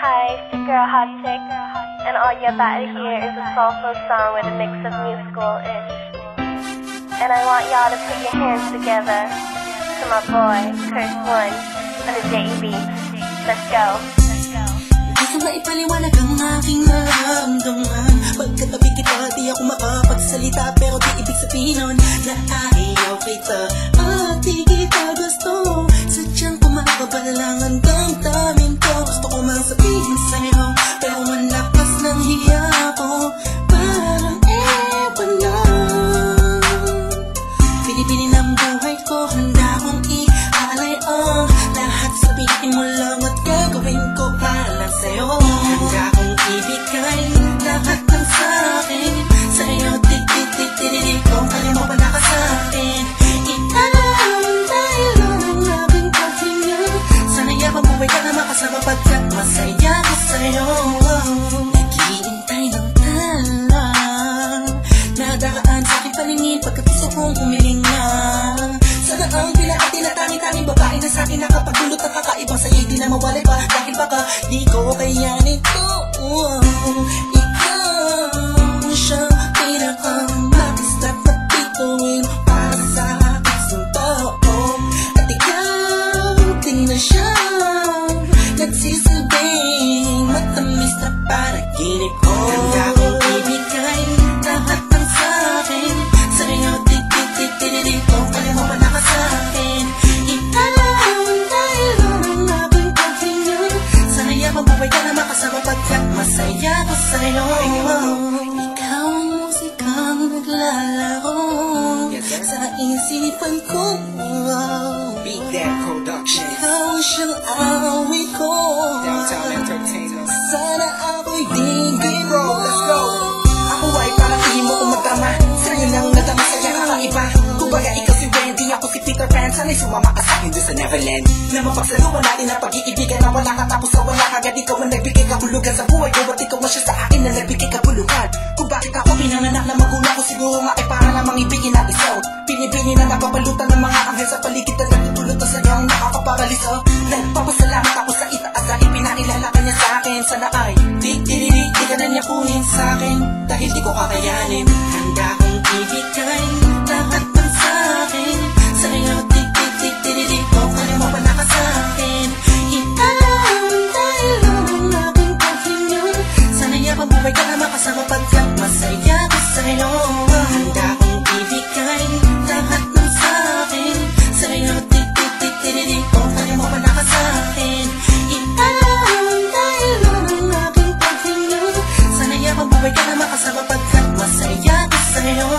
Hi, it's your girl Hot Chick, and all you're about to hear is a soulful song with a mix of musical-ish. And I want y'all to put your hands together to my boy, Curse One, on the JB. Let's go. Di ko maipaliwanag ang aking nararamdaman. Pagkatabi kita, di ako makapagsalita, pero di ibig sabihin nun na ayaw kita at di kita gusto. Sadyang kumakabalang ang damdamin ko. Gusto ko mang sabihin sa'yo, pero malakas ng hiya ko. Parang ewan lang. Pinipili ng buhay ko, handa kong ialay ang lahat. Sabihin mo lang at gagawin ko para lang sa'yo. Handa kong ibigay lahat ng sa'kin sa'yo. Tik-tik-tik-tik-tik, kung kaya mo pala ka sa'kin. Itanang dahil ang labing paghinga. Sana'y mabuhay ka na makasama pagkat masaya ko sa'yo. Naghihintay ng talang nadaraan sa'king paningin pagkat gusto kong humiling na. Sana ang pinaka-tinatangi-tanging babae na sa'kin nakapagdulot ng kakaibang sa'yo'y di na mawalay pa. Dahil baka di ko kayanin to. Ikaw siyang pinaka-matistat na bituin para sa aking sunto. At ikaw din na siyang nagsisilbing matamis na panaginip ko. Handa kong ibigay lahat ng sa'kin sa'yo. Tik-tik-tik-tik-tik, kung kaya mo pala ka sa'kin. Itanang dahil ang labing paghinga. Sana'y mabuhay ka na makasama pagkat masaya ko sa'yo. Ikaw ang musikang naglalaro sa isipan ko. Beat That Productions. Ikaw siyang awit ko. Downtown Entertainment. Sana ako'y digay mo. Let's go. Ako ay parang ihimo kong magdama. Sa'yo lang nadama sa'yo kakaiba. Kumbaga ikaw si Wendy, ako si Peter Pan. Sana'y sumama ka sa'kin doon sa Neverland. Na mapagsaluhan natin ang pag-iibigan na wala ka tapos sa wala kagad. Ikaw ang nagbigay kabulugan sa buhay ko. At ikaw siya sa akin na nagbigay kabulugan. Kung bakit ako pinanganak na magulang ko, siguro nga ay para lamang ibigin ang isaw. Pinibini na napapalutan ng mga anghel sa paligid na nagtutulot na sadyang nakakaparaliso. Nagpapasalamat ako sa itaas na ipinailala ka niya sa'kin. Sana ay di ka na niya kunin sa'kin dahil di ko kakayanin. Handa kong ibigay lahat ng sa'kin sa'yo. Tik-tik-tik-tik-tik, kung kaya mo pala ka sa'kin. Itanang dahil ang aking paghinga. Sana'y mabuhay ka na makasama pagkat masaya ko sa'yo. Handa kong ibigay lahat ng sa'kin sa'yo. Tik-tik-tik-tik-tik, kung kaya mo pala ka sa'kin. Itanang dahil ang aking paghinga. Sana'y mabuhay ka na makasama pagkat masaya ko sa'yo.